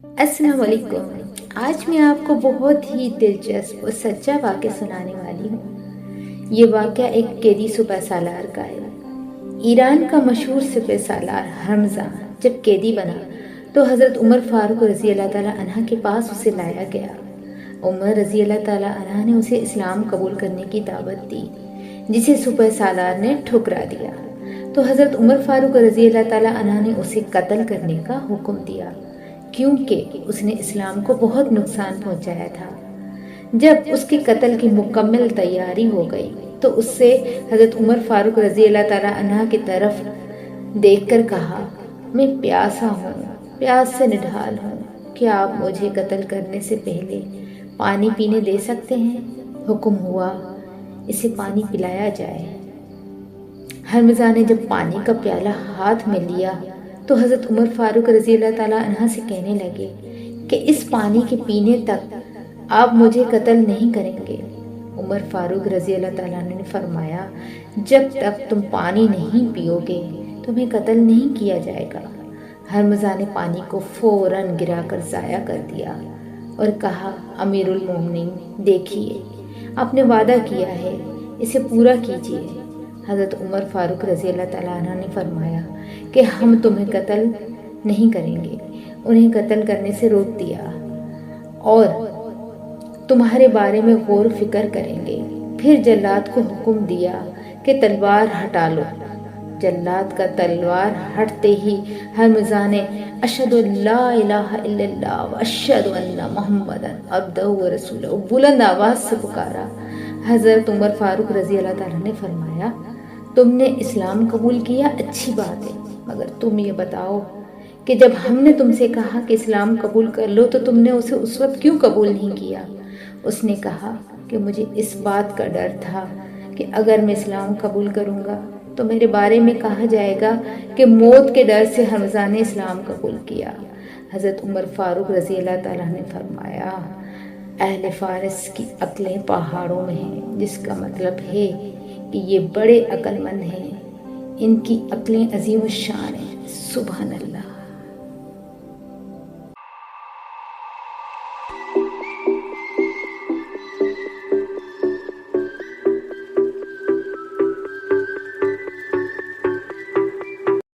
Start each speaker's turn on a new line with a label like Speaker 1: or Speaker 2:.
Speaker 1: السلام علیکم۔ آج میں آپ کو بہت ہی دلچسپ اور سچا واقعہ سنانے والی ہوں۔ یہ واقعہ ایک قیدی سپہ سالار کا ہے۔ ایران کا مشہور سپہ سالار ہرمزان جب قیدی بنا تو حضرت عمر فاروق رضی اللہ تعالیٰ عنہ کے پاس اسے لایا گیا۔ عمر رضی اللہ تعالیٰ عنہ نے اسے اسلام قبول کرنے کی دعوت دی، جسے سپہ سالار نے ٹھکرا دیا تو حضرت عمر فاروق رضی اللہ تعالیٰ عنہ نے اسے قتل کرنے کا حکم دیا، کیونکہ اس نے اسلام کو بہت نقصان پہنچایا تھا۔ جب اس کے قتل کی مکمل تیاری ہو گئی تو اس سے حضرت عمر فاروق رضی اللہ تعالیٰ عنہ کی طرف دیکھ کر کہا، میں پیاسا ہوں، پیاس سے نڈھال ہوں، کیا آپ مجھے قتل کرنے سے پہلے پانی پینے دے سکتے ہیں؟ حکم ہوا اسے پانی پلایا جائے۔ ہرمزا نے جب پانی کا پیالہ ہاتھ میں لیا تو حضرت عمر فاروق رضی اللہ تعالیٰ عنہ سے کہنے لگے کہ اس پانی کے پینے تک آپ مجھے قتل نہیں کریں گے۔ عمر فاروق رضی اللہ تعالیٰ عنہ نے فرمایا، جب تک تم پانی نہیں پیو گے تمہیں قتل نہیں کیا جائے گا۔ ہرمزا نے پانی کو فوراً گرا کر ضائع کر دیا اور کہا، امیر المومنین دیکھیے، آپ نے وعدہ کیا ہے، اسے پورا کیجیے۔ حضرت عمر فاروق رضی اللہ تعالیٰ عنہ نے فرمایا کہ ہم تمہیں قتل نہیں کریں گے، انہیں قتل کرنے سے روک دیا اور تمہارے بارے میں غور و فکر کریں گے۔ پھر جلاد کو حکم دیا کہ تلوار ہٹا لو۔ جلاد کا تلوار ہٹتے ہی ہرمزا نے اشہد ان لا الہ الا اللہ و اشہد ان محمد عبدہ و رسولہ بلند آواز سے پکارا۔ حضرت عمر فاروق رضی اللہ تعالیٰ نے فرمایا، تم نے اسلام قبول کیا، اچھی بات ہے، مگر تم یہ بتاؤ کہ جب ہم نے تم سے کہا کہ اسلام قبول کر لو تو تم نے اسے اس وقت کیوں قبول نہیں کیا؟ اس نے کہا کہ مجھے اس بات کا ڈر تھا کہ اگر میں اسلام قبول کروں گا تو میرے بارے میں کہا جائے گا کہ موت کے ڈر سے ہرمزا نے اسلام قبول کیا۔ حضرت عمر فاروق رضی اللہ تعالیٰ نے فرمایا، اہل فارس کی عقلیں پہاڑوں میں ہیں، جس کا مطلب ہے کہ یہ بڑے عقل مند ہیں، ان کی عقلیں عظیم الشان ہیں۔ سبحان اللہ۔